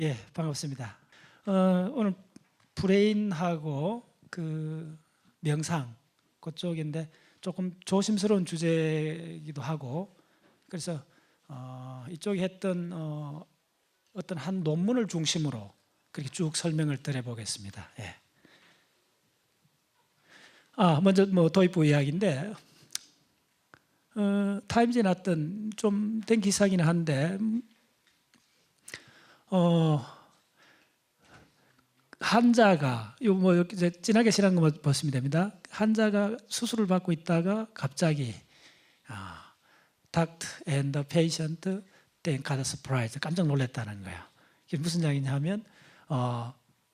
예, 반갑습니다. 오늘 브레인하고 그 명상 그쪽인데 조금 조심스러운 주제이기도 하고 그래서 이쪽에 했던 어떤 한 논문을 중심으로 그렇게 쭉 설명을 드려보겠습니다. 예. 먼저 도입부 이야기인데 타임즈에 났던 좀 된 기사이긴 한데 환자가 이제 진하게 실한 거 보시면 됩니다. 환자가 수술을 받고 있다가 갑자기 Doctor and the patient then got surprised. 깜짝 놀랐다는 거예요. 이게 무슨 이야기냐면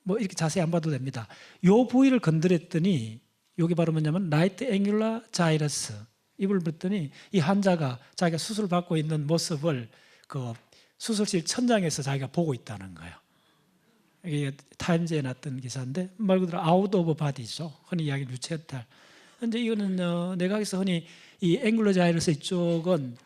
이렇게 자세히 안 봐도 됩니다. 요 부위를 건드렸더니 여기 바로 뭐냐면 right angular gyrus 입을 봤더니 이 환자가 자기가 수술 받고 있는 모습을 그 수술실 천장에서 자기가 보고 있다는 거예요. 이게 타임즈에 났던 기사인데 말 그대로 아웃 오브 바디죠. 흔히 이야기하는 유체이탈. 근데 이거는 내각에서 흔히 이 앵글러 자이러스 이쪽은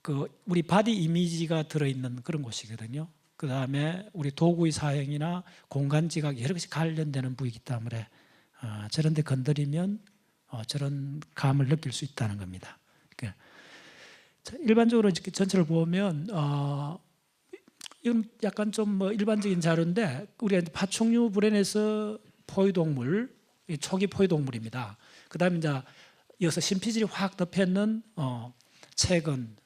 그 우리 바디 이미지가 들어있는 그런 곳이거든요. 그 다음에 우리 도구의 사용이나 공간 지각 여러 가지 관련되는 부위이기 때문에 저런 데 건드리면 저런 감을 느낄 수 있다는 겁니다. 그러니까 일반적으로 이렇게 전체를 보면 이건 약간 좀 일반적인 자료인데 우리가 파충류 브레인에서 포유동물, 초기 포유동물입니다. 그 다음에 이제 이어서 신피질이 확 덮여있는 최근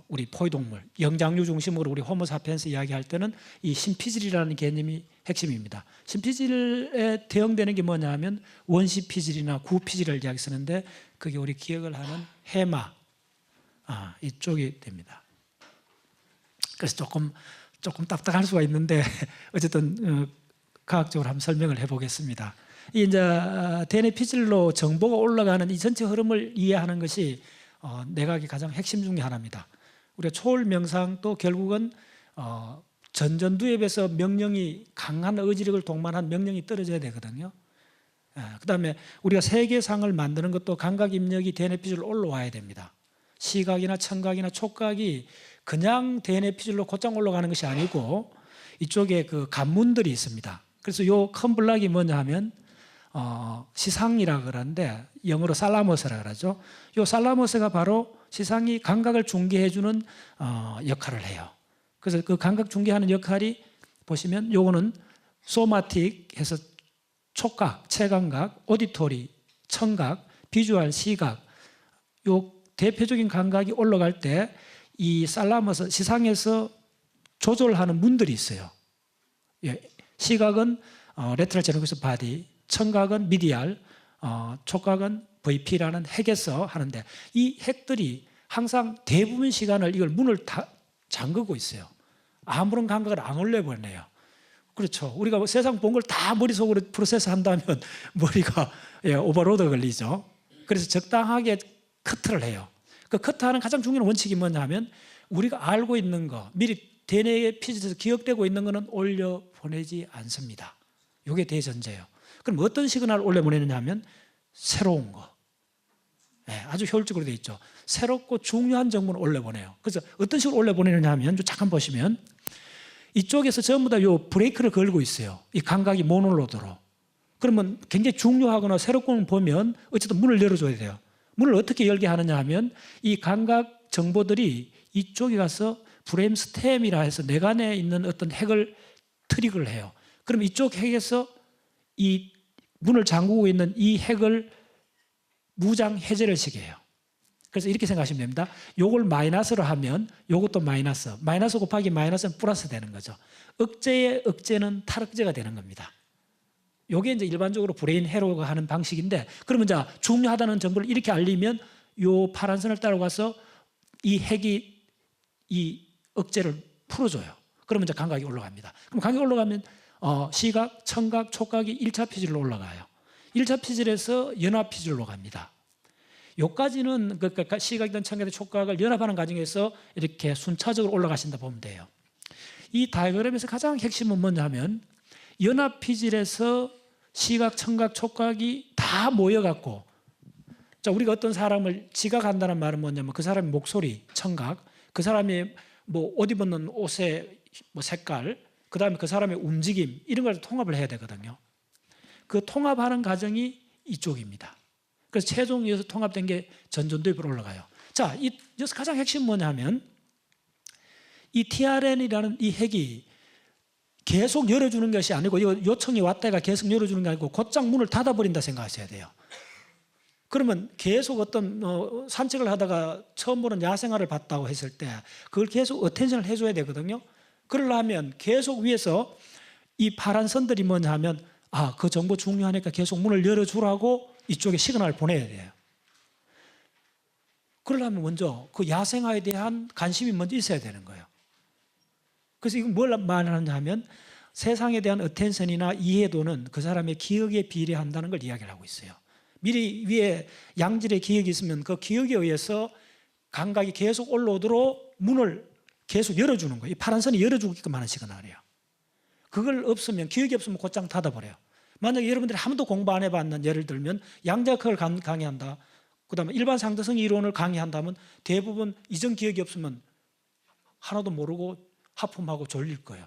우리 포유동물, 영장류 중심으로 우리 호모사피엔스 이야기할 때는 이 신피질이라는 개념이 핵심입니다. 신피질에 대응되는 게 뭐냐 하면 원시피질이나 구피질을 이야기 쓰는데 그게 우리 기억을 하는 해마 이쪽이 됩니다. 그래서 조금 딱딱할 수가 있는데 어쨌든 과학적으로 한번 설명을 해보겠습니다. 이제 DNA 피질로 정보가 올라가는 이 전체 흐름을 이해하는 것이 내각의 가장 핵심 중에 하나입니다. 우리가 초월 명상도 결국은 전전두엽에서 명령이 강한 의지력을 동반한 명령이 떨어져야 되거든요. 그 다음에 우리가 세계상을 만드는 것도 감각 입력이 DNA 피질로 올라와야 됩니다. 시각이나 청각이나 촉각이 그냥 DNA 피질로 곧장 올라가는 것이 아니고 이쪽에 그 관문들이 있습니다. 그래서 요 큰 블락이 뭐냐 하면 시상이라 그러는데 영어로 살라머스라 그러죠. 요 살라머스가 바로 시상이 감각을 중개해주는 역할을 해요. 그래서 그 감각 중개하는 역할이 보시면 요거는 소마틱 해서 촉각, 체감각, 오디토리, 청각, 비주얼, 시각 요 대표적인 감각이 올라갈 때 이 살라머스 시상에서 조절하는 문들이 있어요. 시각은 레트럴 제너쿠스 바디, 청각은 미디알, 촉각은 VP라는 핵에서 하는데 이 핵들이 항상 대부분 시간을 이걸 문을 다 잠그고 있어요. 아무런 감각을 안 올려보내요. 그렇죠. 우리가 세상 본 걸 다 머릿속으로 프로세스 한다면 머리가 오버로드 걸리죠. 그래서 적당하게 커트를 해요. 그 커트하는 가장 중요한 원칙이 뭐냐면 우리가 알고 있는 거 미리 DNA 피질에서 기억되고 있는 거는 올려보내지 않습니다. 이게 대전제예요. 그럼 어떤 시그널을 올려보내느냐 하면 새로운 거. 아주 효율적으로 되어 있죠. 새롭고 중요한 정보를 올려보내요. 그래서 어떤 식으로 올려보내느냐 하면 잠깐 보시면 이쪽에서 전부 다 요 브레이크를 걸고 있어요. 이 감각이 모노로드로. 그러면 굉장히 중요하거나 새롭고 보면 어쨌든 문을 열어줘야 돼요. 문을 어떻게 열게 하느냐 하면 이 감각 정보들이 이쪽에 가서 브레인 스템이라 해서 뇌간에 있는 어떤 핵을 트릭을 해요. 그럼 이쪽 핵에서 이 문을 잠그고 있는 이 핵을 무장 해제를 시켜요. 그래서 이렇게 생각하시면 됩니다. 요걸 마이너스로 하면 요것도 마이너스. 마이너스 곱하기 마이너스는 플러스 되는 거죠. 억제의 억제는 탈억제가 되는 겁니다. 요게 이제 일반적으로 브레인 해로가 하는 방식인데 그러면 이제 중요하다는 정보를 이렇게 알리면 요 파란 선을 따라가서 이 핵이 이 억제를 풀어줘요. 그러면 이제 감각이 올라갑니다. 그럼 감각이 올라가면 시각, 청각, 촉각이 1차 피질로 올라가요. 1차 피질에서 연합 피질로 갑니다. 요까지는 그러니까 시각이든 청각이든 촉각을 연합하는 과정에서 이렇게 순차적으로 올라가신다 보면 돼요. 이 다이어그램에서 가장 핵심은 뭐냐면 연합 피질에서 시각, 청각, 촉각이 다 모여갖고 자 우리가 어떤 사람을 지각한다는 말은 뭐냐면 그 사람의 목소리, 청각, 그 사람의 뭐 옷 입는 옷의 뭐 색깔, 그다음에 그 사람의 움직임 이런 걸 통합을 해야 되거든요. 그 통합하는 과정이 이쪽입니다. 그래서 최종 여기서 통합된 게 전전도입으로 올라가요. 자, 여기서 가장 핵심은 뭐냐면 이 TRN이라는 이 핵이 계속 열어주는 것이 아니고 요청이 왔다가 계속 열어주는 게 아니고 곧장 문을 닫아버린다 생각하셔야 돼요. 그러면 계속 어떤 산책을 하다가 처음 보는 야생화를 봤다고 했을 때 그걸 계속 어텐션을 해줘야 되거든요. 그러려면 계속 위에서 이 파란 선들이 뭐냐 하면 그 정보 중요하니까 계속 문을 열어주라고 이쪽에 시그널을 보내야 돼요. 그러려면 먼저 그 야생화에 대한 관심이 먼저 있어야 되는 거예요. 그래서 이건 뭘 말하느냐 하면 세상에 대한 어텐션이나 이해도는 그 사람의 기억에 비례한다는 걸 이야기를 하고 있어요. 미리 위에 양질의 기억이 있으면 그 기억에 의해서 감각이 계속 올라오도록 문을 계속 열어주는 거예요. 이 파란 선이 열어주게끔 하는 시그널이에요. 그걸 없으면, 기억이 없으면 곧장 닫아버려요. 만약에 여러분들이 한 번도 공부 안 해봤는, 예를 들면 양자역학을 강의한다, 그 다음에 일반 상대성 이론을 강의한다면 대부분 이전 기억이 없으면 하나도 모르고 하품하고 졸릴 거예요.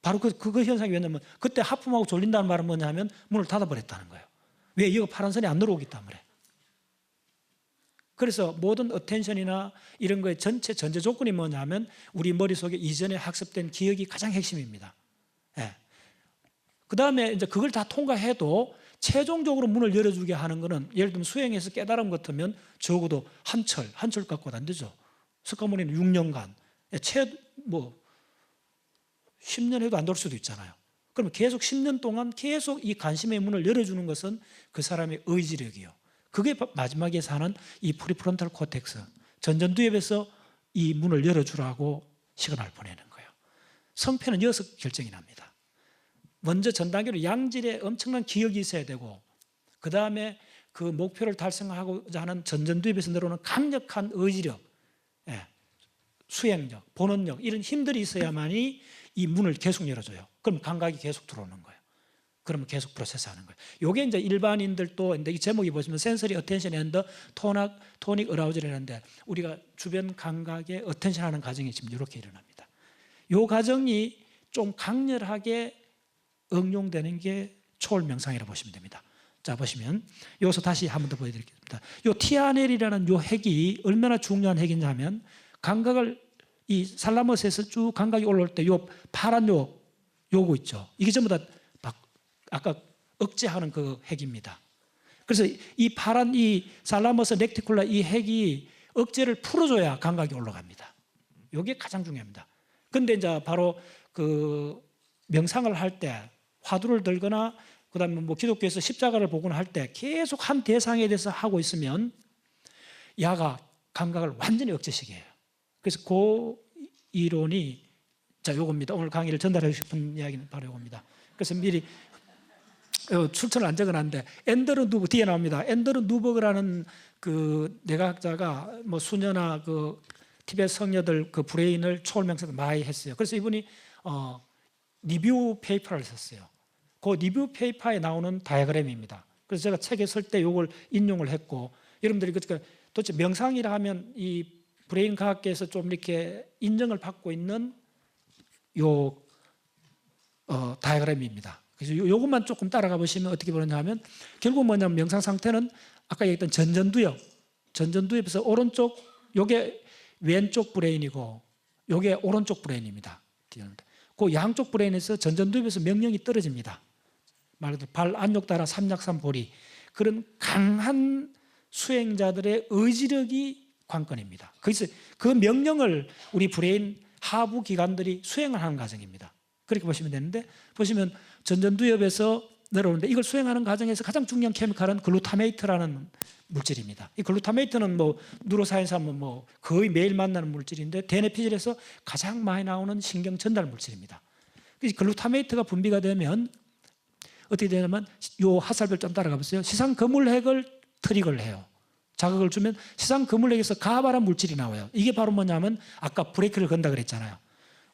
바로 그 현상이 왜냐면 그때 하품하고 졸린다는 말은 뭐냐면 문을 닫아버렸다는 거예요. 왜? 이거 파란 선이 안 들어오기 때문에. 그래서 모든 어텐션이나 이런 거의 전체 전제 조건이 뭐냐면 우리 머릿속에 이전에 학습된 기억이 가장 핵심입니다. 예. 그 다음에 이제 그걸 다 통과해도 최종적으로 문을 열어주게 하는 거는 예를 들면 수행에서 깨달음 같으면 적어도 한 철 갖고는 안 되죠. 석가모니는 6년간, 10년 해도 안 될 수도 있잖아요. 그러면 계속 10년 동안 계속 이 관심의 문을 열어주는 것은 그 사람의 의지력이요. 그게 마지막에 사는 이 프리프론탈 코텍스, 전전두엽에서 이 문을 열어주라고 시그널을 보내는 거예요. 성패는 여기서 결정이 납니다. 먼저 전 단계로 양질의 엄청난 기억이 있어야 되고, 그 다음에 그 목표를 달성하고자 하는 전전두엽에서 내려오는 강력한 의지력, 수행력, 본원력, 이런 힘들이 있어야만이 이 문을 계속 열어줘요. 그럼 감각이 계속 들어오는 거예요. 그러면 계속 프로세스하는 거예요. 이게 이제 일반인들도 이 제목이 보시면 센서리 어텐션 앤더 토닉 어라우즐이라는데 우리가 주변 감각에 어텐션하는 과정이 지금 이렇게 일어납니다. 이 과정이 좀 강렬하게 응용되는 게 초월 명상이라고 보시면 됩니다. 자, 보시면 여기서 다시 한 번 더 보여드리겠습니다. 이 TRN이라는 이 핵이 얼마나 중요한 핵이냐면 감각을 이 살라머스에서 쭉 감각이 올라올 때 요 파란 요거 있죠. 이게 전부 다 아까 억제하는 그 핵입니다. 그래서 이 파란 이 살라머스 렉티쿨라 이 핵이 억제를 풀어줘야 감각이 올라갑니다. 이게 가장 중요합니다. 근데 이제 바로 그 명상을 할 때 화두를 들거나 그다음에 뭐 기독교에서 십자가를 보거나 할 때 계속 한 대상에 대해서 하고 있으면 야가 감각을 완전히 억제시켜요. 그래서 그 이론이 자 요겁니다. 오늘 강의를 전달하고 싶은 이야기는 바로 요겁니다. 그래서 미리 출처를 안 적어놨는데 앤더루 누버 뒤에 나옵니다. 앤더루 누버그라는 그 뇌과학자가 뭐 수녀나 그 티베트 성녀들 그 브레인을 초월 명상을 많이 했어요. 그래서 이분이 리뷰 페이퍼를 썼어요. 그 리뷰 페이퍼에 나오는 다이어그램입니다. 그래서 제가 책에 쓸 때 이걸 인용을 했고, 여러분들이 그러니까 도대체 명상이라 하면 이 브레인 과학계에서 좀 이렇게 인정을 받고 있는 요 다이어그램입니다. 그래서 요것만 조금 따라가 보시면 어떻게 보느냐 하면 결국 뭐냐면 명상 상태는 아까 얘기했던 전전두엽에서 오른쪽 요게 왼쪽 브레인이고 요게 오른쪽 브레인입니다. 그 양쪽 브레인에서 전전두엽에서 명령이 떨어집니다. 말 그대로 발 안쪽 따라 삼약삼 보리, 그런 강한 수행자들의 의지력이 관건입니다. 그래서 그 명령을 우리 브레인 하부 기관들이 수행을 하는 과정입니다. 그렇게 보시면 되는데, 보시면 전전두엽에서 내려오는데 이걸 수행하는 과정에서 가장 중요한 케미칼은 글루타메이트라는 물질입니다. 이 글루타메이트는 뭐 누로사이언스 하면 뭐 거의 매일 만나는 물질인데 대뇌피질에서 가장 많이 나오는 신경 전달 물질입니다. 그래서 글루타메이트가 분비가 되면 어떻게 되냐면 요 하살별 좀 따라가 보세요. 시상 거물핵을 트리거를 해요. 자극을 주면 시상 거물핵에서 가바란 물질이 나와요. 이게 바로 뭐냐면 아까 브레이크를 건다 그랬잖아요.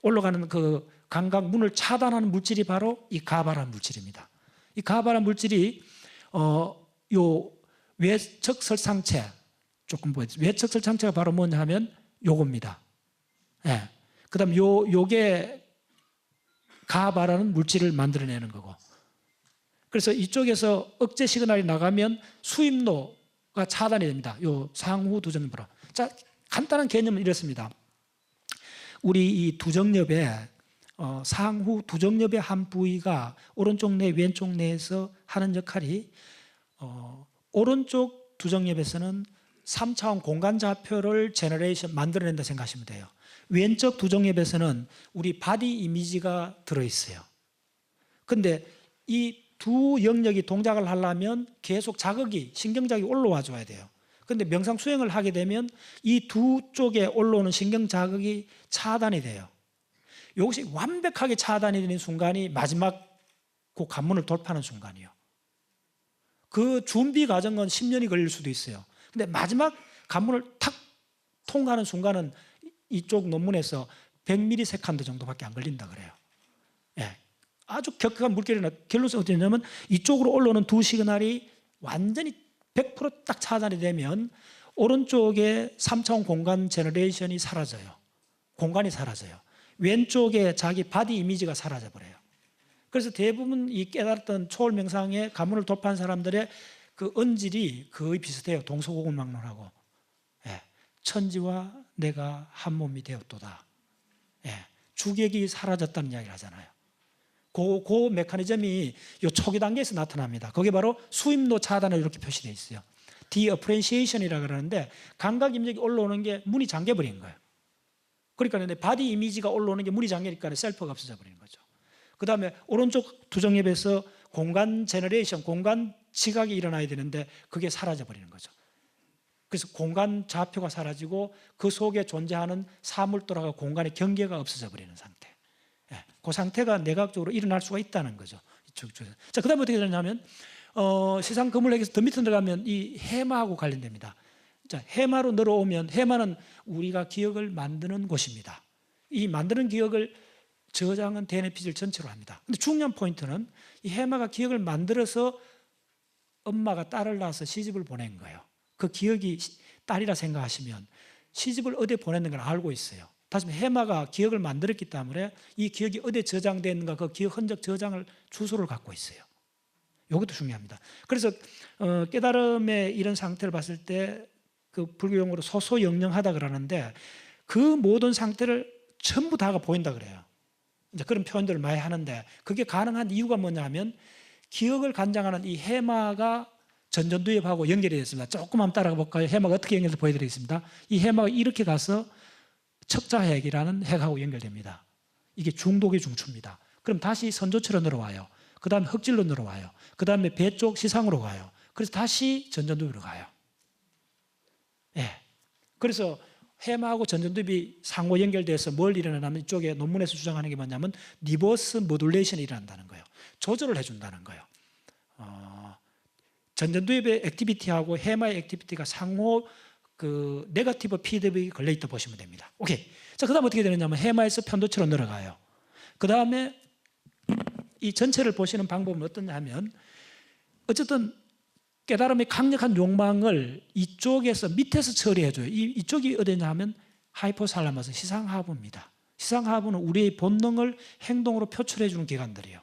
올라가는 그 감각 문을 차단하는 물질이 바로 이 가바란 물질입니다. 이 가바란 물질이 요 외척설상체 조금 보여드릴게요. 외척설상체가 바로 뭐냐 하면 요겁니다. 예. 그다음 요게 가바라는 물질을 만들어내는 거고. 그래서 이쪽에서 억제 시그널이 나가면 수입로가 차단이 됩니다. 요 상후 두정엽으로. 자, 간단한 개념은 이렇습니다. 우리 이 두정엽의 상후 두정엽의 한 부위가 오른쪽 뇌, 왼쪽 뇌에서 하는 역할이 오른쪽 두정엽에서는 3차원 공간 좌표를 제너레이션 만들어낸다 생각하시면 돼요. 왼쪽 두정엽에서는 우리 바디 이미지가 들어있어요. 근데 이 두 영역이 동작을 하려면 계속 자극이, 신경자극이 올라와 줘야 돼요. 근데 명상 수행을 하게 되면 이 두 쪽에 올라오는 신경 자극이 차단이 돼요. 이것이 완벽하게 차단이 되는 순간이 마지막 그 관문을 돌파하는 순간이에요. 그 준비 과정은 10년이 걸릴 수도 있어요. 근데 마지막 관문을 탁 통과하는 순간은 이쪽 논문에서 100ms 정도밖에 안 걸린다 그래요. 예. 아주 격한 물결이나 결론은 어떻게 되냐면 이쪽으로 올라오는 두 시그널이 완전히 100% 딱 차단이 되면 오른쪽에 3차원 공간 제너레이션이 사라져요. 공간이 사라져요. 왼쪽에 자기 바디 이미지가 사라져 버려요. 그래서 대부분 이 깨달았던 초월 명상의 가문을 돌파한 사람들의 그 언질이 거의 비슷해요. 동서고금망론하고. 예. 천지와 내가 한 몸이 되었도다. 예. 주객이 사라졌다는 이야기를 하잖아요. 그 메커니즘이 이 초기 단계에서 나타납니다. 그게 바로 수입로 차단으로 이렇게 표시되어 있어요. 디어프렌시에이션이라고 그러는데 감각 입력이 올라오는 게 문이 잠겨버린 거예요. 그러니까 바디 이미지가 올라오는 게 문이 잠기니까 셀프가 없어져 버리는 거죠. 그 다음에 오른쪽 두정엽에서 공간 제너레이션, 공간 지각이 일어나야 되는데 그게 사라져 버리는 거죠. 그래서 공간 좌표가 사라지고 그 속에 존재하는 사물도라가 공간의 경계가 없어져 버리는 상태. 예, 그 상태가 내각적으로 일어날 수가 있다는 거죠. 이쪽 쪽에서. 자, 그 다음에 어떻게 되냐면 시상 거물에서 더 밑에 들어가면 이 해마하고 관련됩니다. 자, 해마로 늘어오면 해마는 우리가 기억을 만드는 곳입니다. 이 만드는 기억을 저장은 DNA피질 전체로 합니다. 근데 중요한 포인트는 이 해마가 기억을 만들어서 엄마가 딸을 낳아서 시집을 보낸 거예요. 그 기억이 딸이라 생각하시면 시집을 어디에 보냈는 걸 알고 있어요. 다시 말해 해마가 기억을 만들었기 때문에 이 기억이 어디에 저장되어 있는가 그 기억 흔적 저장을 주소를 갖고 있어요. 이것도 중요합니다. 그래서 깨달음의 이런 상태를 봤을 때 그 불교 용어로 소소영령하다 그러는데 그 모든 상태를 전부 다가 보인다 그래요. 이제 그런 표현들을 많이 하는데 그게 가능한 이유가 뭐냐면 기억을 관장하는 이 해마가 전전두엽하고 연결이 됐습니다. 조금 한번 따라가 볼까요? 해마가 어떻게 연결돼서 보여드리겠습니다. 이 해마가 이렇게 가서 척자핵이라는 핵하고 연결됩니다. 이게 중독의 중추입니다. 그럼 다시 선조처럼 늘어와요. 그 다음에 흑질로 늘어와요. 그 다음에 배 쪽 시상으로 가요. 그래서 다시 전전두엽으로 가요. 예. 그래서 해마하고 전전두엽이 상호 연결돼서 뭘 일어나냐면 이쪽에 논문에서 주장하는 게 뭐냐면 리버스 모듈레이션이 일어난다는 거예요. 조절을 해준다는 거예요. 전전두엽의 액티비티하고 해마의 액티비티가 상호 그 네거티브 피드백이 걸려있다 보시면 됩니다. 오케이. 자, 그 다음 어떻게 되느냐면 해마에서 편도체로 늘어가요. 그 다음에 이 전체를 보시는 방법은 어떠냐면 어쨌든 깨달음의 강력한 욕망을 이쪽에서 밑에서 처리해줘요. 이쪽이 어디냐 하면 하이포살라머스 시상하부입니다. 시상하부는 우리의 본능을 행동으로 표출해주는 기관들이에요.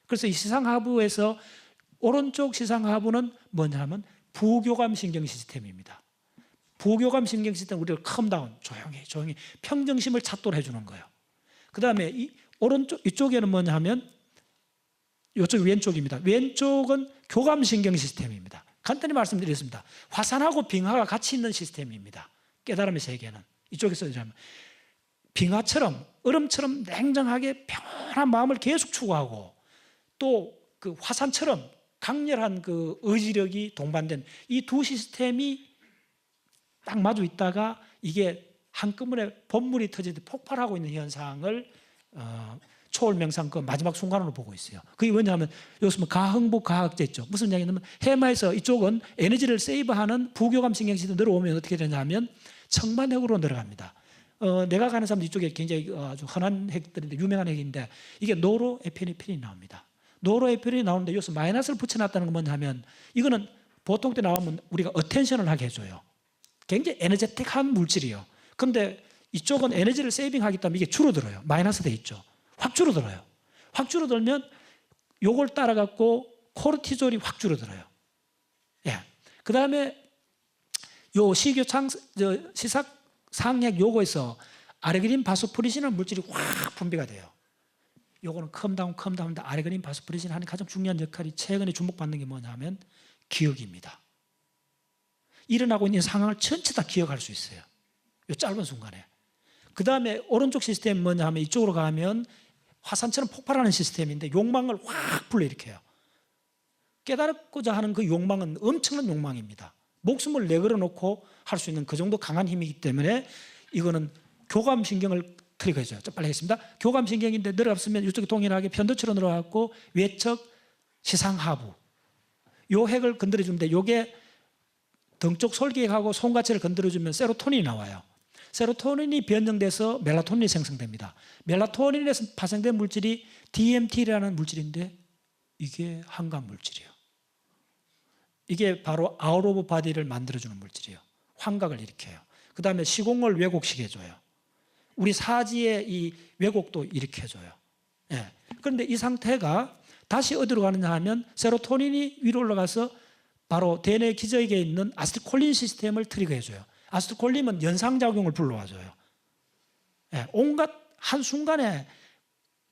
그래서 이 시상하부에서 오른쪽 시상하부는 뭐냐면 부교감 신경 시스템입니다. 부교감 신경 시스템은 우리를 컴다운, 조용히 평정심을 찾도록 해주는 거예요. 그 다음에 이 오른쪽 이쪽에는 뭐냐 하면 이쪽 왼쪽입니다. 왼쪽은 교감 신경 시스템입니다. 간단히 말씀드리겠습니다. 화산하고 빙하가 같이 있는 시스템입니다. 깨달음의 세계는 이쪽에서 빙하처럼 얼음처럼 냉정하게 평온한 마음을 계속 추구하고 또 그 화산처럼 강렬한 그 의지력이 동반된 이 두 시스템이 딱 마주 있다가 이게 한꺼번에 본물이 터지듯 폭발하고 있는 현상을 초월 명상 그 마지막 순간으로 보고 있어요. 그게 뭐냐면 요즘 가흥부 가학제 있죠. 무슨 얘기냐면 해마에서 이쪽은 에너지를 세이브하는 부교감 신경시스템 들어오면 어떻게 되냐면 청만핵으로 들어갑니다. 내가 가는 사람도 이쪽에 굉장히 아주 흔한 핵들인데 유명한 핵인데 이게 노로에피네프린이 나옵니다. 노로에피네프린이 나오는데 여기서 마이너스를 붙여놨다는 건 뭐냐면 이거는 보통 때 나오면 우리가 어텐션을 하게 해줘요. 굉장히 에너제틱한 물질이에요. 그런데 이쪽은 에너지를 세이빙하기 때문에 이게 줄어들어요. 마이너스 돼 있죠. 확 줄어들어요. 확 줄어들면 요걸 따라갖고 코르티졸이 확 줄어들어요. 예. 그 다음에 요 시삭상액 요거에서 아르기닌 바소프리신이라는 물질이 확 분비가 돼요. 요거는 컴다운인데 아르기닌 바소프리신 하는 가장 중요한 역할이 최근에 주목받는 게 뭐냐면 기억입니다. 일어나고 있는 상황을 전체 다 기억할 수 있어요. 요 짧은 순간에. 그 다음에 오른쪽 시스템은 뭐냐 하면 이쪽으로 가면 화산처럼 폭발하는 시스템인데 욕망을 확 불러일으켜요. 깨달고자 하는 그 욕망은 엄청난 욕망입니다. 목숨을 내걸어 놓고 할 수 있는 그 정도 강한 힘이기 때문에 이거는 교감신경을 트리거해줘요. 빨리 하겠습니다. 교감신경인데 늘어갔으면 이쪽에 동일하게 편도체로 늘어갔고 외척, 시상하부 요 핵을 건드려주는데 요게 등쪽 솔기획하고 손가체를 건드려주면 세로토닌이 나와요. 세로토닌이 변형돼서 멜라토닌이 생성됩니다. 멜라토닌에서 파생된 물질이 DMT라는 물질인데 이게 환각 물질이에요. 이게 바로 아웃 오브 바디를 만들어주는 물질이에요. 환각을 일으켜요. 그 다음에 시공을 왜곡시켜 줘요. 우리 사지의 이 왜곡도 일으켜줘요. 예. 그런데 이 상태가 다시 어디로 가느냐 하면 세로토닌이 위로 올라가서 바로 대뇌 기저에 있는 아세틸콜린 시스템을 트리거해줘요. 아세틸콜린은 연상작용을 불러와줘요. 예. 온갖 한순간에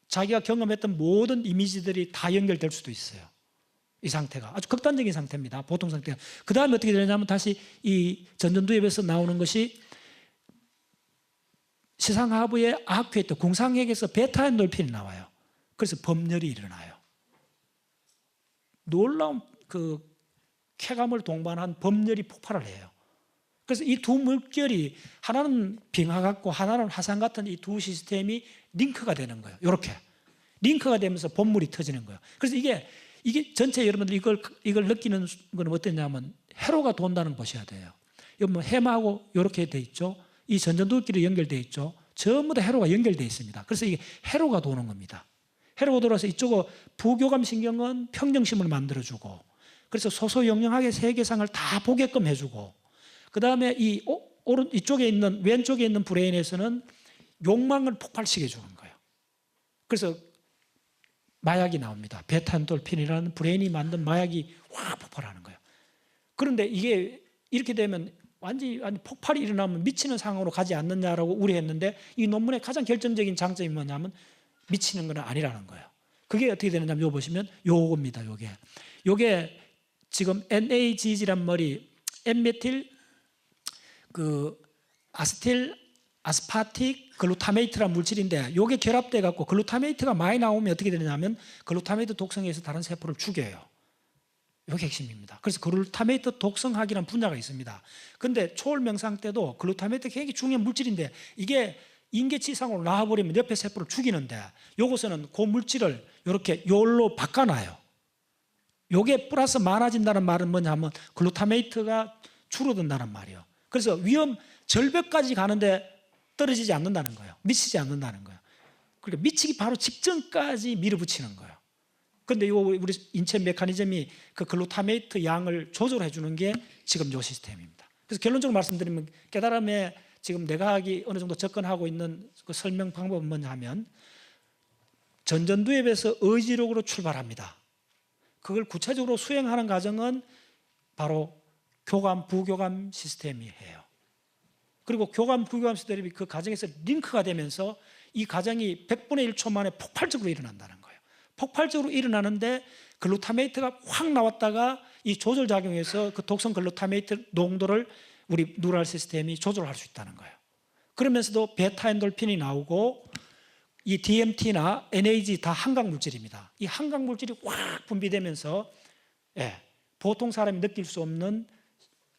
자기가 경험했던 모든 이미지들이 다 연결될 수도 있어요. 이 상태가 아주 극단적인 상태입니다. 보통 상태가. 그 다음에 어떻게 되냐면 다시 이 전전두엽에서 나오는 것이 시상하부의 아크웨이터 궁상핵에서 베타엔돌핀이 나와요. 그래서 범열이 일어나요. 놀라운 그 쾌감을 동반한 범열이 폭발을 해요. 그래서 이 두 물결이 하나는 빙하 같고 하나는 화산 같은 이 두 시스템이 링크가 되는 거예요. 이렇게 링크가 되면서 본물이 터지는 거예요. 그래서 이게 전체 여러분들 이걸 느끼는 건 어떠냐면 회로가 돈다는 걸 보셔야 돼요. 여러분 해마하고 이렇게 돼 있죠. 이 전전두엽끼리 연결되어 있죠. 전부 다 회로가 연결되어 있습니다. 그래서 이게 회로가 도는 겁니다. 회로가 돌아서 이쪽은 부교감신경은 평정심을 만들어주고 그래서 소소영영하게 세계상을 다 보게끔 해주고 그 다음에 이쪽에 있는 왼쪽에 있는 브레인에서는 욕망을 폭발시켜주는 거예요. 그래서 마약이 나옵니다. 베타엔돌핀이라는 브레인이 만든 마약이 확 폭발하는 거예요. 그런데 이게 이렇게 되면 완전히 폭발이 일어나면 미치는 상황으로 가지 않느냐라고 우려했는데 이 논문의 가장 결정적인 장점이 뭐냐면 미치는 건 아니라는 거예요. 그게 어떻게 되느냐면 요거 보시면 요겁니다. 요게 지금 NAGG란 머리 N메틸 아스파틱 글루타메이트라는 물질인데 요게 결합돼 갖고 글루타메이트가 많이 나오면 어떻게 되냐면 글루타메이트 독성에서 다른 세포를 죽여요. 이게 핵심입니다. 그래서 글루타메이트 독성학이라는 분야가 있습니다. 그런데 초월 명상 때도 글루타메이트가 굉장히 중요한 물질인데 이게 인계치상으로 나와버리면 옆에 세포를 죽이는데 요것은 그 물질을 이렇게 요로 바꿔놔요. 요게 플러스 많아진다는 말은 뭐냐면 글루타메이트가 줄어든다는 말이에요. 그래서 위험 절벽까지 가는데 떨어지지 않는다는 거예요. 미치지 않는다는 거예요. 그러니까 미치기 바로 직전까지 밀어붙이는 거예요. 그런데 우리 인체 메커니즘이 그 글루타메이트 양을 조절해 주는 게 지금 요 시스템입니다. 그래서 결론적으로 말씀드리면 깨달음에 지금 내과학이 어느 정도 접근하고 있는 그 설명 방법은 뭐냐 하면 전전두엽에서 의지력으로 출발합니다. 그걸 구체적으로 수행하는 과정은 바로 교감, 부교감 시스템이 해요. 그리고 교감, 부교감 시스템이 그 과정에서 링크가 되면서 이 과정이 100분의 1초 만에 폭발적으로 일어난다는 거예요. 폭발적으로 일어나는데 글루타메이트가 확 나왔다가 이 조절작용에서 그 독성 글루타메이트 농도를 우리 뉴럴 시스템이 조절할 수 있다는 거예요. 그러면서도 베타엔돌핀이 나오고 이 DMT나 NAG 다 한각 물질입니다. 이 한각 물질이 확 분비되면서 보통 사람이 느낄 수 없는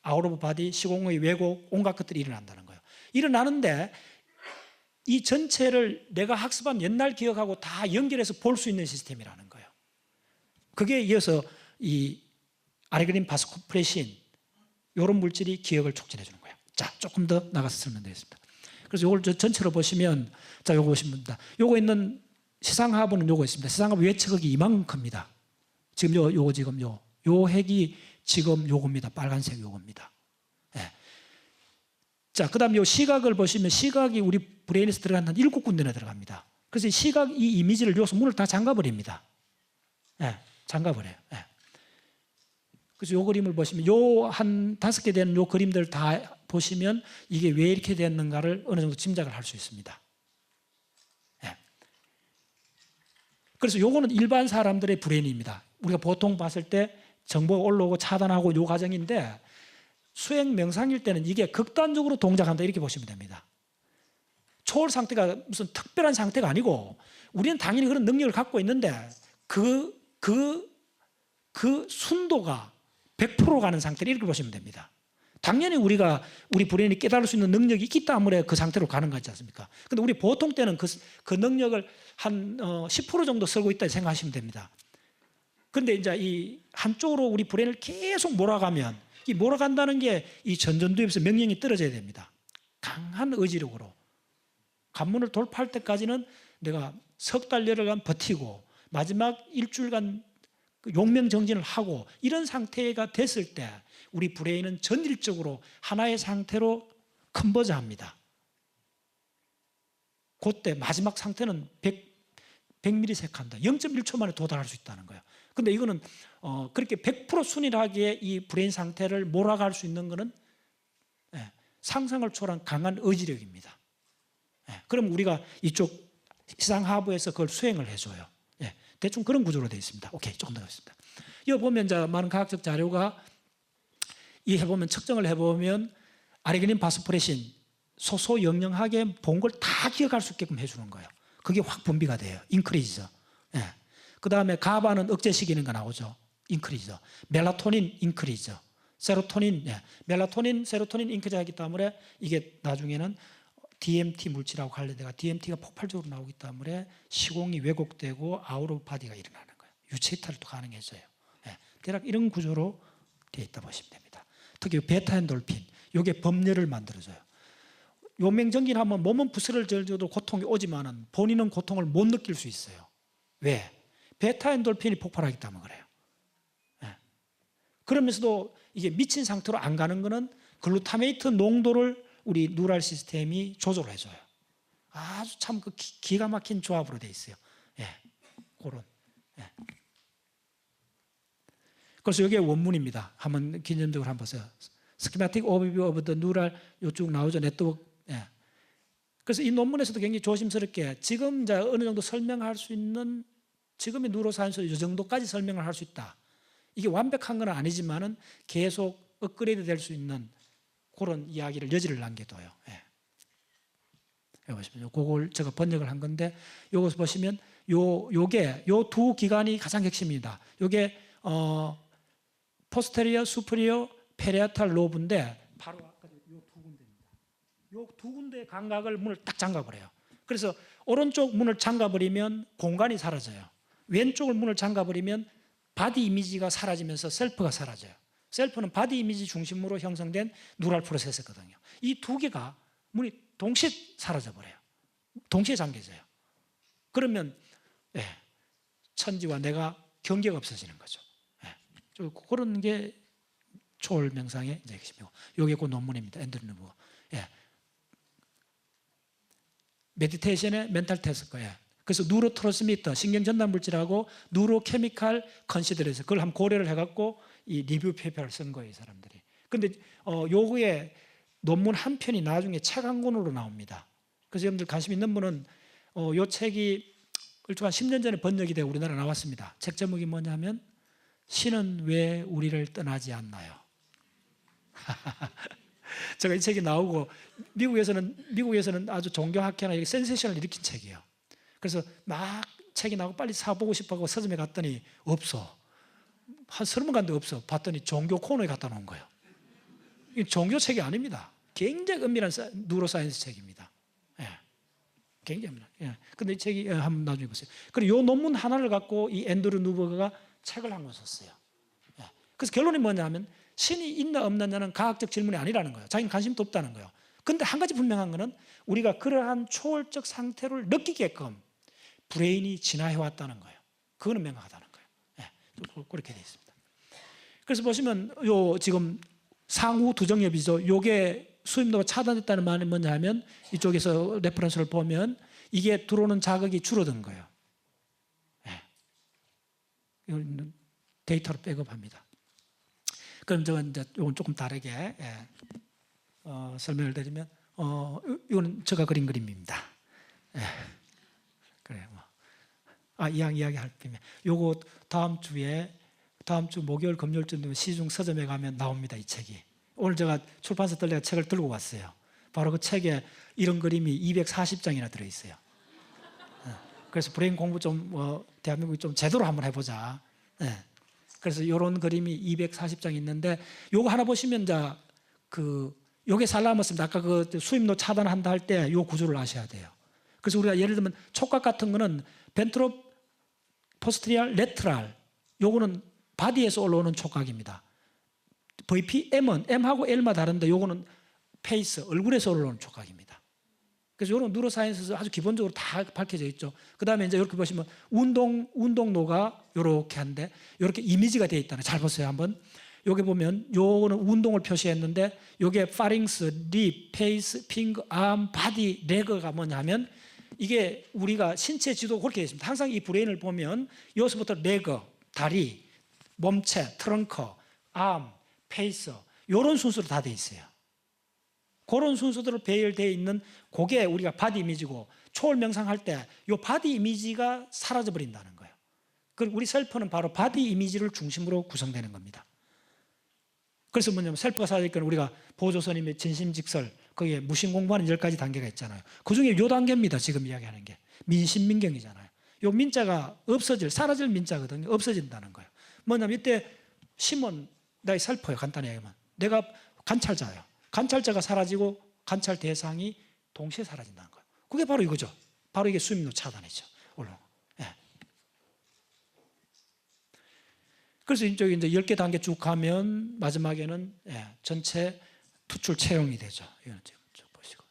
아웃 오브 바디, 시공의 왜곡, 온갖 것들이 일어난다는 거예요. 일어나는데 이 전체를 내가 학습한 옛날 기억하고 다 연결해서 볼 수 있는 시스템이라는 거예요. 그게 이어서 이 아르기닌 바소프레신 이런 물질이 기억을 촉진해 주는 거예요. 자, 조금 더 나가서 설명드리겠습니다. 그래서 이걸 전체로 보시면 자, 요거 보시면 됩니다. 요거 있는 시상하부는 요거 있습니다. 시상하부 외측흑이 이만큼 큽니다. 지금 요거 지금 요 핵이 지금 요겁니다. 빨간색 요겁니다. 예. 자, 그 다음 요 시각을 보시면 시각이 우리 브레인에서 들어간 한 7군데나 들어갑니다. 그래서 이 시각, 이 이미지를 여기서 문을 다 잠가버립니다. 예, 잠가버려요. 예. 그래서 요 그림을 보시면 요 한 5개 되는 요 그림들 다 보시면 이게 왜 이렇게 됐는가를 어느 정도 짐작을 할 수 있습니다. 예. 그래서 요거는 일반 사람들의 브레인입니다. 우리가 보통 봤을 때 정보가 올라오고 차단하고 요 과정인데 수행 명상일 때는 이게 극단적으로 동작한다 이렇게 보시면 됩니다. 초월 상태가 무슨 특별한 상태가 아니고 우리는 당연히 그런 능력을 갖고 있는데 그 순도가 100% 가는 상태를 이렇게 보시면 됩니다. 당연히 우리 브레인이 깨달을 수 있는 능력이 있기 때문에 그 상태로 가는 거지 않습니까? 근데 우리 보통 때는 그 능력을 한 10% 정도 쓰고 있다 생각하시면 됩니다. 근데 이제 이 한쪽으로 우리 브레인을 계속 몰아가면 이 몰아간다는 게 이 전전두엽에서 명령이 떨어져야 됩니다. 강한 의지력으로. 관문을 돌파할 때까지는 내가 석 달, 열흘간 버티고 마지막 일주일간 용명정진을 하고 이런 상태가 됐을 때 우리 브레인은 전일적으로 하나의 상태로 컨버저합니다. 그때 마지막 상태는 100ms 0.1초 만에 도달할 수 있다는 거예요. 근데 이거는 그렇게 100% 순일하게 이 브레인 상태를 몰아갈 수 있는 것은 상상을 초월한 강한 의지력입니다. 그럼 우리가 이쪽 시상하부에서 그걸 수행을 해줘요. 대충 그런 구조로 되어 있습니다. 오케이, 조금 더 있습니다. 여기 보면 이제 많은 과학적 자료가 이 해보면 측정을 해보면 아르기닌, 파스포레신 소소영영하게 본 걸 다 기억할 수 있게끔 해주는 거예요. 그게 확 분비가 돼요. 인크리즈. 그 다음에 가바는 억제시키는 거 나오죠. 인크리즈. 멜라토닌 인크리즈. 세로토닌, 멜라토닌, 세로토닌 인크리즈 하기 때문에 이게 나중에는 DMT 물질하고 관련돼가 DMT가 폭발적으로 나오기 때문에 시공이 왜곡되고 아웃 오브 바디가 일어나는 거예요. 유체 이탈도 가능해져요. 대략 이런 구조로 되어 있다 보시면 됩니다. 특히 베타엔돌핀, 이게 범렬을 만들어줘요. 용맹정진하면 몸은 부스러져도 고통이 오지만은 본인은 고통을 못 느낄 수 있어요. 왜? 베타엔돌핀이 폭발하기 때문에 그래요. 그러면서도 이게 미친 상태로 안 가는 거는 글루타메이트 농도를 우리 뉴럴 시스템이 조절을 해줘요. 아주 참 그 기가 막힌 조합으로 되어 있어요. 그런. 그래서 이게 원문입니다. 한번 기념적으로 한번 보세요. Schematic Overview of the Neural 요쭉 나오죠. 네트워크. 그래서 이 논문에서도 굉장히 조심스럽게 지금 이제 어느 정도 설명할 수 있는 지금의 뉴로사이언스 이 정도까지 설명을 할 수 있다. 이게 완벽한 건 아니지만은 계속 업그레이드 될 수 있는 그런 이야기를 여지를 남겨둬요. 여기 보시면 그걸 제가 번역을 한 건데 요것을 보시면 요게 요 두 기관이 가장 핵심입니다. 요게 포스테리어, 수프리어, 페리아탈 로브인데 바로 아까 요 두 군데입니다. 요 두 군데의 감각을 문을 딱 잠가버려요. 그래서 오른쪽 문을 잠가버리면 공간이 사라져요. 왼쪽을 문을 잠가버리면 바디 이미지가 사라지면서 셀프가 사라져요. 셀프는 바디 이미지 중심으로 형성된 뉴럴 프로세스거든요. 이 두 개가 문이 동시에 사라져버려요. 동시에 잠겨져요. 그러면 천지와 내가 경계가 없어지는 거죠. 그런 게 초월 명상의 핵심이고, 이게 그 논문입니다. 앤드류 누버. 메디테이션의 멘탈 태스크예요. 그래서 뉴로트랜스미터, 신경전달 물질하고 뉴로케미칼 컨시더레이션 그걸 한번 고려를 해갖고 이 리뷰 페이퍼를 쓴 거예요, 이 사람들이. 근데 요거에 논문 한 편이 나중에 책 한 권으로 나옵니다. 그래서 여러분들 관심 있는 분은 요 책이 일종한 10년 전에 번역이 되어 우리나라 나왔습니다. 책 제목이 뭐냐면 신은 왜 우리를 떠나지 않나요? 제가 이 책이 나오고 미국에서는 아주 종교학회나 센세이션을 일으킨 책이에요. 그래서 막 책이 나오고 빨리 사보고 싶어하고 서점에 갔더니 없어. 한 30권도 없어. 봤더니 종교 코너에 갖다 놓은 거예요. 이게 종교 책이 아닙니다. 굉장히 은밀한 뉴로사이언스 책입니다. 굉장히 은밀한. 근데 이 책이 한번 나중에 보세요. 그리고 이 논문 하나를 갖고 이 앤드류 누버가 책을 한 권 썼어요. 그래서 결론이 뭐냐면 신이 있나 없느냐는 과학적 질문이 아니라는 거예요. 자기는 관심도 없다는 거예요. 근데 한 가지 분명한 거는 우리가 그러한 초월적 상태를 느끼게끔 브레인이 진화해 왔다는 거예요. 그거는 명확하다는 거예요. 그렇게 되어 있습니다. 그래서 보시면 요 지금 상우 두정엽이죠. 요게 수입로가 차단됐다는 말은 뭐냐 하면 이쪽에서 레퍼런스를 보면 이게 들어오는 자극이 줄어든 거예요. 예. 이건 데이터로 백업합니다. 그럼 저건 이제 이건 조금 다르게 설명을 드리면 이거는 제가 그린 그림입니다. 예. 그래요. 이야기 할 때면 요거 다음 주 목요일 금요일쯤 되면 시중 서점에 가면 나옵니다. 이 책이. 오늘 제가 출판사 내가 책을 들고 왔어요. 바로 그 책에 이런 그림이 240장이나 들어있어요. 그래서 브레인 공부 좀 대한민국이 좀 제대로 한번 해보자. 그래서 이런 그림이 240장 있는데 요거 하나 보시면 이제 요게 살라머스입니다. 아까 그 수입로 차단한다 할 때 요 구조를 아셔야 돼요. 그래서 우리가 예를 들면 촉각 같은 거는 벤트로 포스트리알 레트랄 요거는 바디에서 올라오는 촉각입니다. VP, M은 M하고 L만 다른데 요거는 페이스, 얼굴에서 올라오는 촉각입니다. 그래서 이런 뉴로사이언스에서 아주 기본적으로 다 밝혀져 있죠. 그 다음에 이제 이렇게 보시면 운동노가 이렇게 한데 이렇게 이미지가 되어 있다는 잘 보세요. 한번. 여기 보면 요거는 운동을 표시했는데 요게 파링스, 립, 페이스, 핑거, 암, 바디, 레그가 뭐냐면 이게 우리가 신체 지도가 그렇게 되어 있습니다. 항상 이 브레인을 보면 여기서부터 레그, 다리, 몸체, 트렁크, 암, 페이스 이런 순서로 다 되어 있어요. 그런 순서대로 배열되어 있는 그게 우리가 바디 이미지고 초월 명상할 때 이 바디 이미지가 사라져 버린다는 거예요. 그리고 우리 셀프는 바로 바디 이미지를 중심으로 구성되는 겁니다. 그래서 뭐냐면 셀프가 사라지니까 우리가 보조선임의 진심직설 거기에 무심 공부하는 10가지 단계가 있잖아요. 그중에 요 단계입니다. 지금 이야기하는 게 민심민경이잖아요. 요 민자가 사라질 민자거든요. 없어진다는 거예요. 뭐냐면 이때 심은 나의 셀프예요. 간단히 얘기하면 내가 관찰자예요. 관찰자가 사라지고 관찰 대상이 동시에 사라진다는 거예요. 그게 바로 이거죠. 바로 이게 수입로 차단이죠. 그래서 이쪽에 이제 10개 단계 쭉 가면 마지막에는 전체 투출 채용이 되죠. 이건 좀 보시고.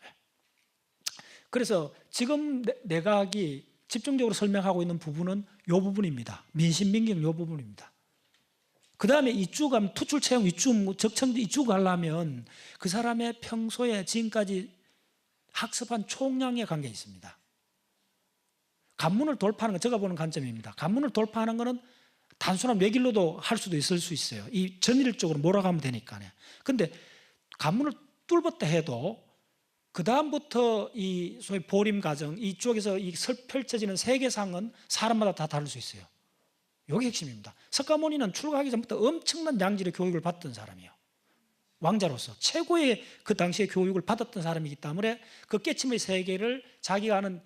그래서 지금 내각이 집중적으로 설명하고 있는 부분은 이 부분입니다. 민심민경 이 부분입니다. 그 다음에 이쭉 가면 투출 채용 이쭉, 적청지 이쭉 가려면 그 사람의 평소에 지금까지 학습한 총량의 관계가 있습니다. 관문을 돌파하는 건 제가 보는 관점입니다. 관문을 돌파하는 것은 단순한 외길로도 할 수도 있을 수 있어요. 이 전일적으로 몰아가면 되니까요. 근데 관문을 뚫었다 해도 그 다음부터 이 소위 보림 과정 이쪽에서 이 펼쳐지는 세계상은 사람마다 다 다를 수 있어요. 이게 핵심입니다. 석가모니는 출가하기 전부터 엄청난 양질의 교육을 받던 사람이에요. 왕자로서 최고의 그 당시의 교육을 받았던 사람이기 때문에 그 깨침의 세계를 자기가 아는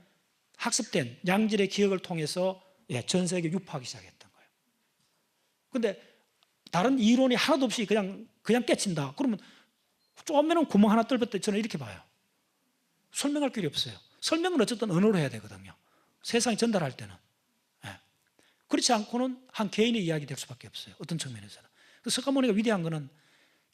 학습된 양질의 기억을 통해서 전 세계에 유포하기 시작했던 거예요. 근데 다른 이론이 하나도 없이 그냥 깨친다. 그러면 쪼매는 구멍 하나 뚫을 때 저는 이렇게 봐요. 설명할 길이 없어요. 설명은 어쨌든 언어로 해야 되거든요. 세상에 전달할 때는. 그렇지 않고는 한 개인의 이야기 될 수밖에 없어요. 어떤 측면에서는. 석가모니가 위대한 거는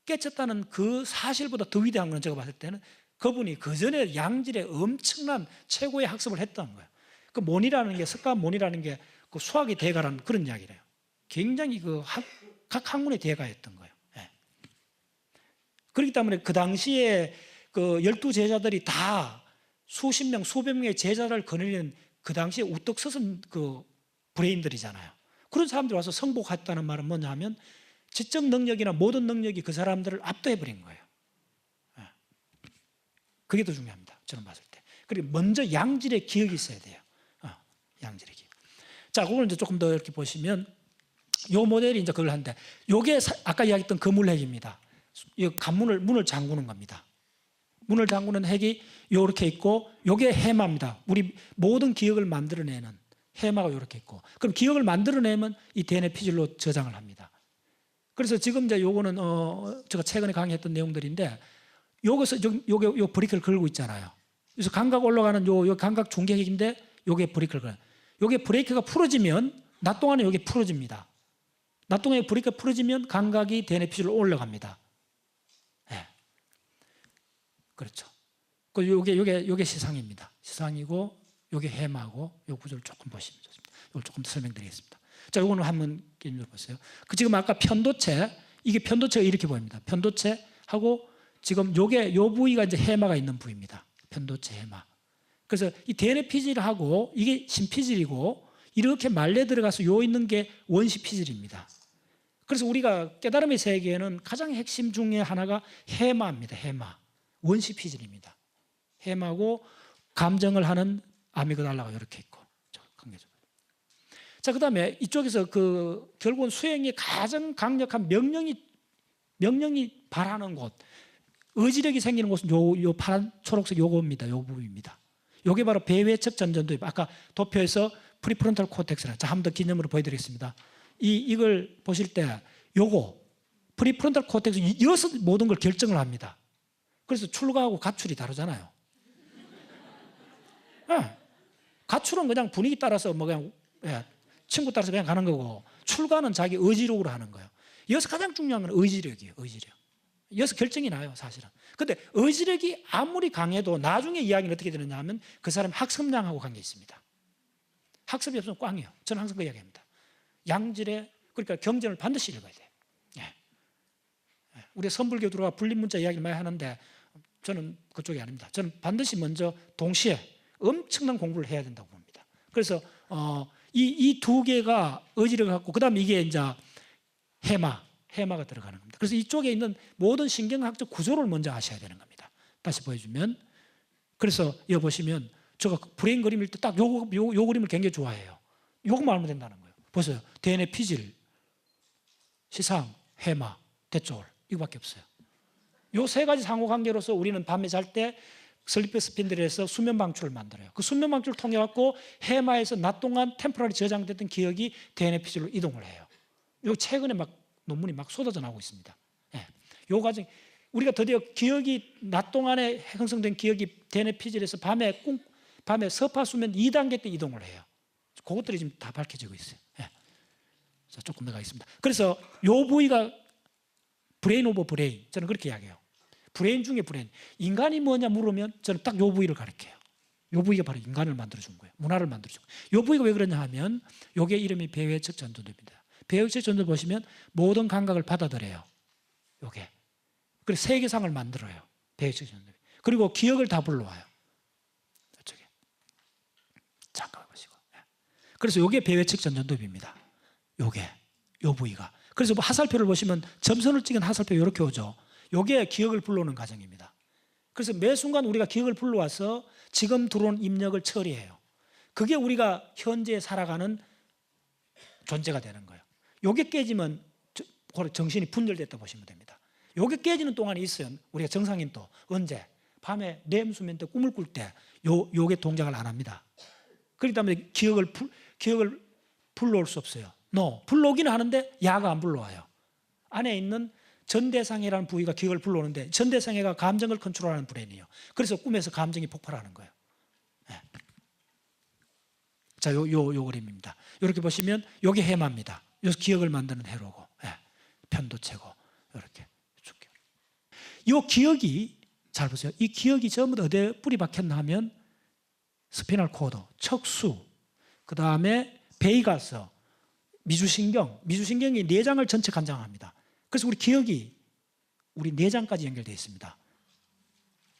깨쳤다는 그 사실보다 더 위대한 거는 제가 봤을 때는 그분이 그 전에 양질의 엄청난 최고의 학습을 했다는 거예요. 그 모니라는 게 석가모니라는 게 그 수학의 대가라는 그런 이야기래요. 굉장히 각 학문의 대가였던 거예요. 그렇기 때문에 그 당시에 그 12제자들이 다 수십 명, 수백 명의 제자를 거느리는 그 당시에 우뚝 서선 그 브레인들이잖아요. 그런 사람들이 와서 성복했다는 말은 뭐냐 하면 지적 능력이나 모든 능력이 그 사람들을 압도해버린 거예요. 그게 더 중요합니다. 저는 봤을 때. 그리고 먼저 양질의 기억이 있어야 돼요. 양질의 기억. 자, 그걸 이제 조금 더 이렇게 보시면 요 모델이 이제 그걸 하는데 요게 아까 이야기했던 그 물핵입니다. 이 문을 잠그는 겁니다. 문을 잠그는 핵이 요렇게 있고 요게 해마입니다. 우리 모든 기억을 만들어내는 해마가 요렇게 있고 그럼 기억을 만들어내면 이 DNA 피질로 저장을 합니다. 그래서 지금 이제 요거는 제가 최근에 강의했던 내용들인데 요것서 요게 요 브레이크를 걸고 있잖아요. 그래서 감각 올라가는 요 감각 중계핵인데 요게 브레이크를 걸어요. 요게 브레이크가 풀어지면 낮 동안에 요게 풀어집니다. 낮 동안에 브레이크가 풀어지면 감각이 DNA 피질로 올라갑니다. 그렇죠. 요게 시상입니다. 시상이고 요게 해마고 요 구조를 조금 보시면 좋습니다. 이걸 조금 더 설명드리겠습니다. 자, 요거는 한번 보세요. 지금 아까 편도체 이게 편도체가 이렇게 보입니다. 편도체하고 지금 요 부위가 이제 해마가 있는 부위입니다. 편도체 해마. 그래서 이 대뇌 피질하고 이게 심피질이고 이렇게 말려 들어가서 요 있는 게 원시 피질입니다. 그래서 우리가 깨달음의 세계에는 가장 핵심 중에 하나가 해마입니다. 해마. 원시 피질입니다. 해마고 감정을 하는 아미그달라가 이렇게 있고. 자, 그다음에 이쪽에서 결국은 수행이 가장 강력한 명령이 발하는 곳, 의지력이 생기는 곳은 요 파란 초록색 요거입니다. 요 부분입니다. 요게 바로 배외측 전전도입. 아까 도표에서 프리프론탈 코텍스라. 자, 한 번 더 기념으로 보여드리겠습니다. 이걸 보실 때 요거 프리프론탈 코텍스 여기서 모든 걸 결정을 합니다. 그래서 출가하고 가출이 다르잖아요. 네. 가출은 그냥 분위기 따라서 뭐 그냥 친구 따라서 그냥 가는 거고, 출가는 자기 의지력으로 하는 거예요. 여기서 가장 중요한 건 의지력이에요. 의지력. 여기서 결정이 나요, 사실은. 근데 의지력이 아무리 강해도 나중에 이야기는 어떻게 되느냐 하면 그 사람 학습량하고 관계 있습니다. 학습이 없으면 꽝이에요. 저는 항상 그 이야기합니다. 양질의, 그러니까 경전을 반드시 읽어야 돼요. 우리 선불교 들어와 불립문자 이야기를 많이 하는데 저는 그쪽이 아닙니다. 저는 반드시 먼저 동시에 엄청난 공부를 해야 된다고 봅니다. 그래서 이 두 개가 의지력을 갖고, 그 다음에 이게 이제 해마가 들어가는 겁니다. 그래서 이쪽에 있는 모든 신경학적 구조를 먼저 아셔야 되는 겁니다. 다시 보여주면, 그래서 여기 보시면 제가 브레인 그림일 때 딱 요 그림을 굉장히 좋아해요. 요거만 알면 된다는 거예요. 보세요. 대뇌 피질, 시상, 해마, 대조월, 이거밖에 없어요. 요 세 가지 상호관계로서 우리는 밤에 잘 때 슬리프 스핀들에서 수면 방출을 만들어요. 그 수면 방출을 통해 갖고 해마에서 낮 동안 템포럴리 저장됐던 기억이 대뇌 피질로 이동을 해요. 요 최근에 막 논문이 막 쏟아져 나오고 있습니다. 요 과정, 우리가 드디어 기억이 낮 동안에 형성된 기억이 대뇌 피질에서 밤에 서파 수면 2단계 때 이동을 해요. 그것들이 지금 다 밝혀지고 있어요. 자, 조금 더 가겠습니다. 그래서 요 부위가 브레인 오브 브레인, 저는 그렇게 이야기해요. 브레인 중에 브레인. 인간이 뭐냐 물으면 저는 딱 요 부위를 가르쳐요. 요 부위가 바로 인간을 만들어준 거예요. 문화를 만들어준 거예요. 요 부위가 왜 그러냐 하면 요게 이름이 배회측 전도입니다. 배회측 전도 보시면 모든 감각을 받아들여요. 요게. 그래서 세계상을 만들어요. 배회측 전도. 그리고 기억을 다 불러와요. 이쪽에. 잠깐만 보시고. 그래서 요게 배회측 전도입니다. 요게. 요 부위가. 그래서 뭐 하살표를 보시면 점선을 찍은 하살표 이렇게 오죠. 요게 기억을 불러오는 과정입니다. 그래서 매 순간 우리가 기억을 불러와서 지금 들어온 입력을 처리해요. 그게 우리가 현재 살아가는 존재가 되는 거예요. 요게 깨지면 정신이 분열됐다 보시면 됩니다. 요게 깨지는 동안이 있어요. 우리가 정상인 또 언제? 밤에 렘수면 때 꿈을 꿀 때 요게 동작을 안 합니다. 그렇기 때문에 기억을 불러올 수 없어요. 불러오기는 하는데 야가 안 불러와요. 안에 있는 전대상해라는 부위가 기억을 불러오는데 전대상해가 감정을 컨트롤하는 브레인이에요. 그래서 꿈에서 감정이 폭발하는 거예요. 자, 요 그림입니다. 이렇게 보시면 요게 해마입니다. 여기서 기억을 만드는 해로고, 편도체고, 이렇게. 요 기억이, 잘 보세요. 이 기억이 전부 다 어디에 뿌리 박혔나 하면 스피널 코드, 척수, 그 다음에 베이가스, 미주신경이 내장을 전체 관장합니다. 그래서 우리 기억이 우리 내장까지 연결되어 있습니다.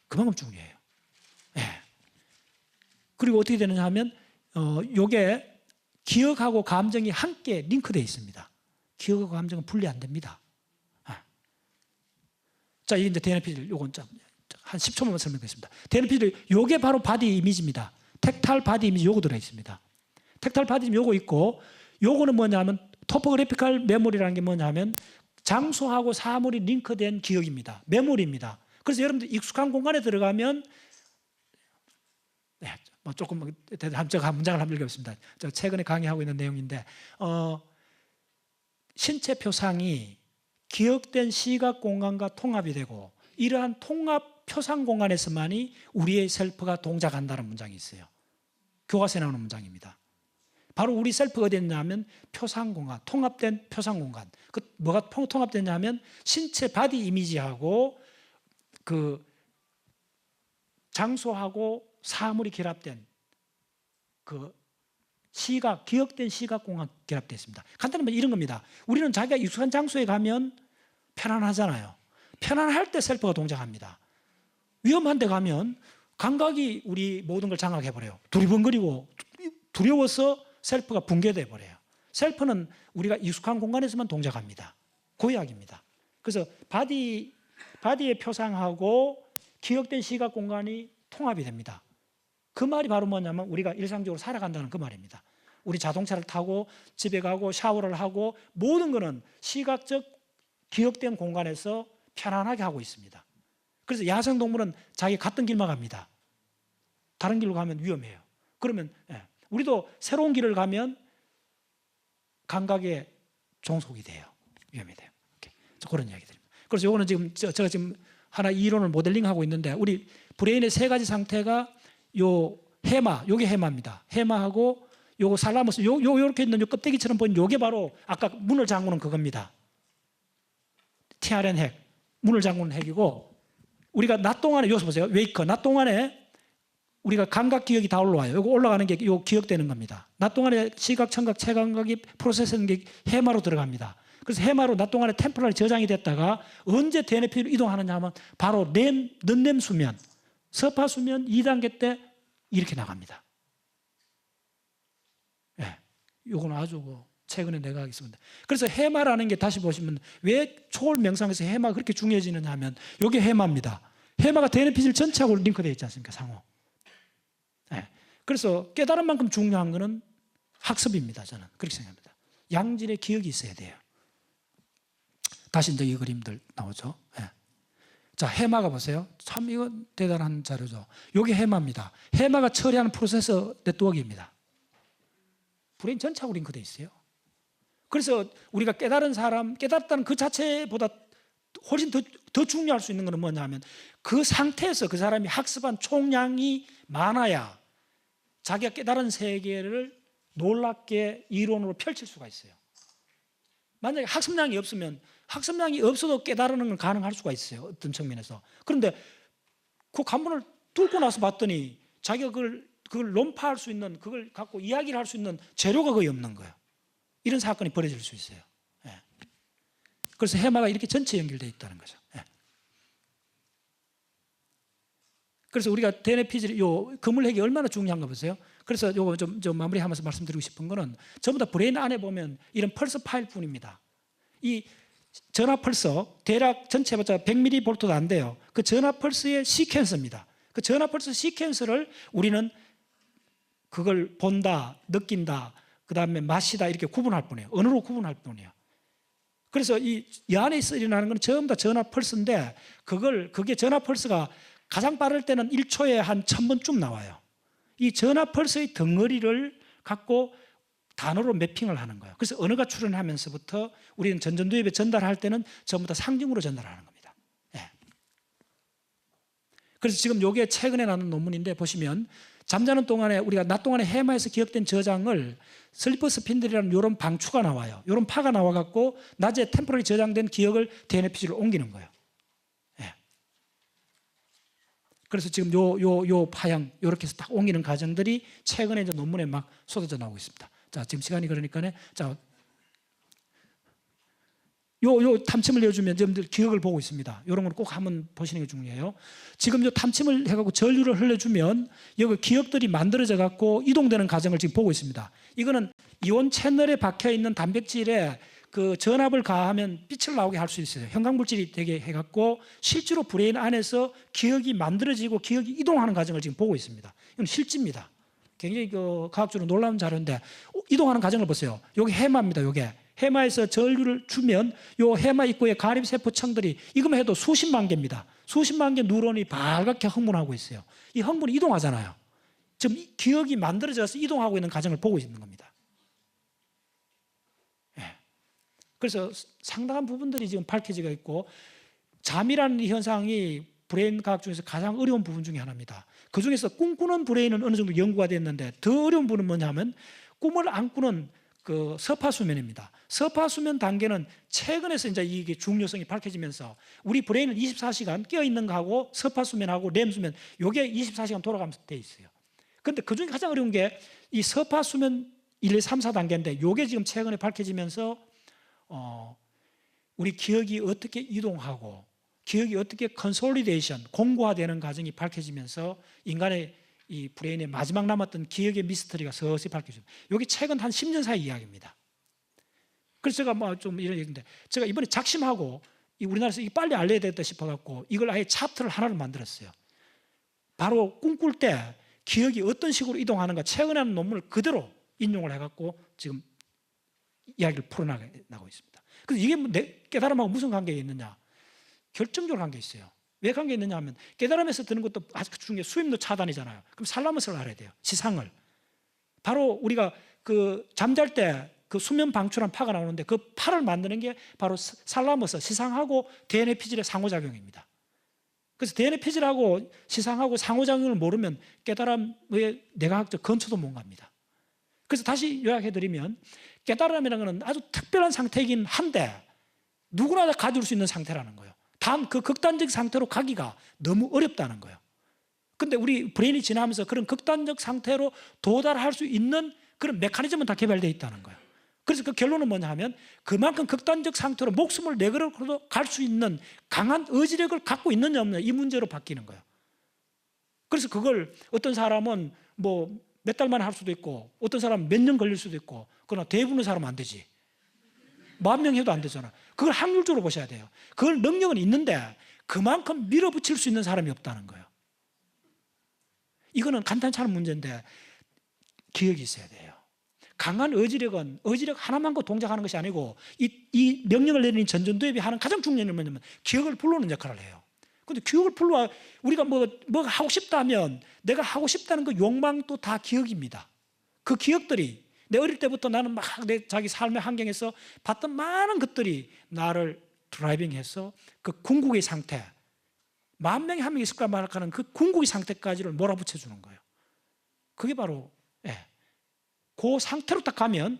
그만큼 중요해요. 그리고 어떻게 되느냐 하면 요게 기억하고 감정이 함께 링크되어 있습니다. 기억하고 감정은 분리 안 됩니다. 자, 이게 이제 대뇌 피질, 요건 한 10초만 설명드리겠습니다. 대뇌 피질, 요게 바로 바디 이미지입니다. 텍탈 바디 이미지 요거 들어 있습니다. 텍탈 바디 이미지 요거 있고, 요거는 뭐냐면 토포그래피컬 메모리라는 게 뭐냐면 장소하고 사물이 링크된 기억입니다. 메모리입니다. 그래서 여러분들 익숙한 공간에 들어가면 뭐 조금 제가 문장을 한번 읽어보겠습니다. 제가 최근에 강의하고 있는 내용인데 신체 표상이 기억된 시각 공간과 통합이 되고 이러한 통합 표상 공간에서만이 우리의 셀프가 동작한다는 문장이 있어요. 교과서에 나오는 문장입니다. 바로 우리 셀프가 어디 있냐면 표상 공간, 통합된 표상 공간. 그 뭐가 통합됐냐면 신체 바디 이미지하고 그 장소하고 사물이 결합된 그 시각, 기억된 시각 공간 결합되어 있습니다. 간단히 말하면 이런 겁니다. 우리는 자기가 익숙한 장소에 가면 편안하잖아요. 편안할 때 셀프가 동작합니다. 위험한 데 가면 감각이 우리 모든 걸 장악해버려요. 두리번거리고 두려워서 셀프가 붕괴돼 버려요. 셀프는 우리가 익숙한 공간에서만 동작합니다. 고약입니다. 그래서 바디의 표상하고 기억된 시각 공간이 통합이 됩니다. 그 말이 바로 뭐냐면 우리가 일상적으로 살아간다는 그 말입니다. 우리 자동차를 타고 집에 가고 샤워를 하고 모든 것은 시각적 기억된 공간에서 편안하게 하고 있습니다. 그래서 야생동물은 자기 갔던 길만 갑니다. 다른 길로 가면 위험해요. 그러면 우리도 새로운 길을 가면 감각에 종속이 돼요. 위험이 돼요. 그런 이야기들입니다. 그래서 이거는 지금 제가 지금 하나 이론을 모델링하고 있는데 우리 브레인의 세 가지 상태가 요 해마, 요게 해마입니다. 해마하고 요거 살라무스, 요렇게 있는 요 껍데기처럼 보이는 요게 바로 아까 문을 잠그는 그겁니다. TRN 핵, 문을 잠그는 핵이고 우리가 낮 동안에 요소 보세요. 웨이커, 낮 동안에 우리가 감각 기억이 다 올라와요. 요거 올라가는 게 요 기억되는 겁니다. 낮 동안에 시각, 청각, 체감각이 프로세스하는 게 해마로 들어갑니다. 그래서 해마로 낮 동안에 템포럴이 저장이 됐다가 언제 DNF로 이동하느냐 하면 바로 넌렘 수면, 서파 수면 2단계 때 이렇게 나갑니다. 요거는 아주 최근에 내가 하겠습니다. 그래서 해마라는 게 다시 보시면 왜 초월 명상에서 해마가 그렇게 중요해지느냐 하면 요게 해마입니다. 해마가 DNP질 전체하고 링크되어 있지 않습니까? 상호. 그래서 깨달은 만큼 중요한 것은 학습입니다. 저는 그렇게 생각합니다. 양질의 기억이 있어야 돼요. 다시 이제 이 그림들 나오죠. 자, 해마가 보세요. 참 이건 대단한 자료죠. 이게 해마입니다. 해마가 처리하는 프로세서 네트워크입니다. 브레인 전체하고 링크되어 있어요. 그래서 우리가 깨달은 사람, 깨달았다는 그 자체보다 훨씬 더 중요할 수 있는 것은 뭐냐면 그 상태에서 그 사람이 학습한 총량이 많아야 자기가 깨달은 세계를 놀랍게 이론으로 펼칠 수가 있어요. 만약에 학습량이 없으면 학습량이 없어도 깨달는 건 가능할 수가 있어요. 어떤 측면에서. 그런데 그 관문을 뚫고 나서 봤더니 자기가 그걸 논파할 수 있는, 그걸 갖고 이야기를 할 수 있는 재료가 거의 없는 거예요. 이런 사건이 벌어질 수 있어요. 그래서 해마가 이렇게 전체 연결되어 있다는 거죠. 그래서 우리가 DNP질, 요 그물핵이 얼마나 중요한가 보세요. 그래서 요거 좀 마무리하면서 말씀드리고 싶은 거는 전부 다 브레인 안에 보면 이런 펄스 파일 뿐입니다. 이 전화 펄서 대략 전체 해봤자 100mV도 안 돼요. 그 전화 펄스의 시퀀스입니다. 그 전화 펄스 시퀀스를 우리는 그걸 본다, 느낀다, 그 다음에 마시다 이렇게 구분할 뿐이에요. 언어로 구분할 뿐이에요. 그래서 이 안에 일어나는 건 전부 다 전화 펄스인데 그게 전화 펄스가 가장 빠를 때는 1초에 한 1000번쯤 나와요. 이 전화 펄스의 덩어리를 갖고 단어로 매핑을 하는 거예요. 그래서 언어가 출현하면서부터 우리는 전전두엽에 전달할 때는 전부 다 상징으로 전달하는 겁니다. 그래서 지금 이게 최근에 나온 논문인데 보시면 잠자는 동안에 우리가 낮 동안에 해마에서 기억된 저장을 슬리퍼 스핀들이라는 이런 방추가 나와요. 이런 파가 나와갖고 낮에 템포럴이 저장된 기억을 DNP질로 옮기는 거예요. 그래서 지금 요 파형, 요렇게 해서 딱 옮기는 과정들이 최근에 이제 논문에 막 쏟아져 나오고 있습니다. 자, 지금 시간이 그러니까요. 자, 요 탐침을 해주면 여러분들 기억을 보고 있습니다. 이런 걸 꼭 한번 보시는 게 중요해요. 지금 요 탐침을 해갖고 전류를 흘려주면 여기 기억들이 만들어져 갖고 이동되는 과정을 지금 보고 있습니다. 이거는 이온 채널에 박혀 있는 단백질에 그 전압을 가하면 빛을 나오게 할 수 있어요. 형광물질이 되게 해갖고 실제로 브레인 안에서 기억이 만들어지고 기억이 이동하는 과정을 지금 보고 있습니다. 이건 실제입니다. 굉장히 그 과학적으로 놀라운 자료인데 이동하는 과정을 보세요. 여기 해마입니다. 요게 해마에서 전류를 주면 요 해마 입구에 가립세포층들이 이것만 해도 수십만 개입니다. 수십만 개 뉴런이 발갛게 흥분하고 있어요. 이 흥분이 이동하잖아요. 지금 기억이 만들어져서 이동하고 있는 과정을 보고 있는 겁니다. 그래서 상당한 부분들이 지금 밝혀지고 있고 잠이라는 현상이 브레인 과학 중에서 가장 어려운 부분 중에 하나입니다. 그중에서 꿈꾸는 브레인은 어느 정도 연구가 됐는데 더 어려운 부분은 뭐냐면 꿈을 안 꾸는 그 서파수면입니다. 서파수면 단계는 최근에서 이제 이게 중요성이 밝혀지면서 우리 브레인은 24시간 깨어있는 거하고 서파수면하고 렘수면 요게 24시간 돌아가면서 돼 있어요. 그런데 그중에 가장 어려운 게 이 서파수면 1, 2, 3, 4단계인데 요게 지금 최근에 밝혀지면서 우리 기억이 어떻게 이동하고 기억이 어떻게 컨솔리데이션, 공고화되는 과정이 밝혀지면서 인간의 이 브레인의 마지막 남았던 기억의 미스터리가 서서히 밝혀집니다. 이게 최근 한 10년 사이 이야기입니다. 그래서 제가 뭐 좀 이런 얘기인데, 제가 이번에 작심하고 우리나라에서 이게 빨리 알려야 되겠다 싶어갖고 이걸 아예 챕터를 하나를 만들었어요. 바로 꿈꿀 때 기억이 어떤 식으로 이동하는가 최근에 한 논문을 그대로 인용을 해갖고 지금 이야기를 풀어나가고 있습니다. 그래서 이게 내 깨달음하고 무슨 관계가 있느냐? 결정적으로 관계 있어요. 왜 관계 있느냐 하면 깨달음에서 드는 것도 아주 중요해. 수입로 차단이잖아요. 그럼 살라머스를 알아야 돼요. 시상을. 바로 우리가 그 잠잘 때 그 수면 방출한 파가 나오는데 그 파를 만드는 게 바로 살라머스, 시상하고 DNA 피질의 상호작용입니다. 그래서 DNA 피질하고 시상하고 상호작용을 모르면 깨달음의 내과학적 근처도 못 갑니다. 그래서 다시 요약해드리면 깨달음이라는 것은 아주 특별한 상태이긴 한데 누구나 다 가질 수 있는 상태라는 거예요. 단 그 극단적 상태로 가기가 너무 어렵다는 거예요. 근데 우리 브레인이 지나면서 그런 극단적 상태로 도달할 수 있는 그런 메커니즘은 다 개발되어 있다는 거예요. 그래서 그 결론은 뭐냐 하면 그만큼 극단적 상태로 목숨을 내걸어도 갈 수 있는 강한 의지력을 갖고 있느냐 없느냐 이 문제로 바뀌는 거예요. 그래서 그걸 어떤 사람은 뭐 몇 달 만에 할 수도 있고 어떤 사람은 몇 년 걸릴 수도 있고 그러나 대부분의 사람은 안 되지. 10,000명 해도 안 되잖아. 그걸 확률적으로 보셔야 돼요. 그걸 능력은 있는데 그만큼 밀어붙일 수 있는 사람이 없다는 거예요. 이거는 간단치 않은 문제인데 기억이 있어야 돼요. 강한 의지력은 의지력 하나만 고 동작하는 것이 아니고 이 명령을 내리는 전전도엽이 하는 가장 중요한 건 뭐냐면 기억을 불러오는 역할을 해요. 근데 기억을 불러와 우리가 뭐 하고 싶다 하면 내가 하고 싶다는 그 욕망도 다 기억입니다. 그 기억들이 내 어릴 때부터 나는 막 내 자기 삶의 환경에서 봤던 많은 것들이 나를 드라이빙해서 그 궁극의 상태, 10,000명에 1명 있을 거라 말하는 그 궁극의 상태까지를 몰아붙여 주는 거예요. 그게 바로 그 상태로 딱 가면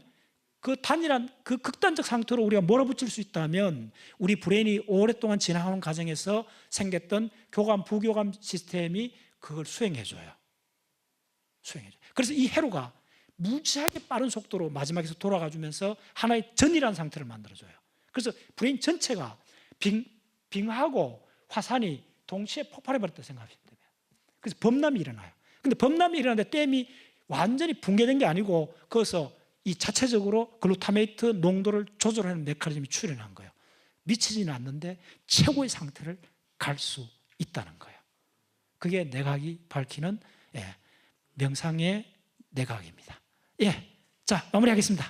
그 단일한 그 극단적 상태로 우리가 몰아붙일 수 있다면 우리 브레인이 오랫동안 지나가는 과정에서 생겼던 교감, 부교감 시스템이 그걸 수행해줘요. 수행해줘요. 그래서 이 회로가 무지하게 빠른 속도로 마지막에서 돌아가주면서 하나의 전이라는 상태를 만들어줘요. 그래서 브레인 전체가 빙하고 화산이 동시에 폭발해버렸다 생각하시면 돼요. 그래서 범람이 일어나요. 근데 범람이 일어나는데 댐이 완전히 붕괴된 게 아니고 거기서 이 자체적으로 글루타메이트 농도를 조절하는 메커니즘이 출현한 거예요. 미치지는 않는데 최고의 상태를 갈 수 있다는 거예요. 그게 내각이 밝히는 명상의 내각입니다. 자, 마무리하겠습니다.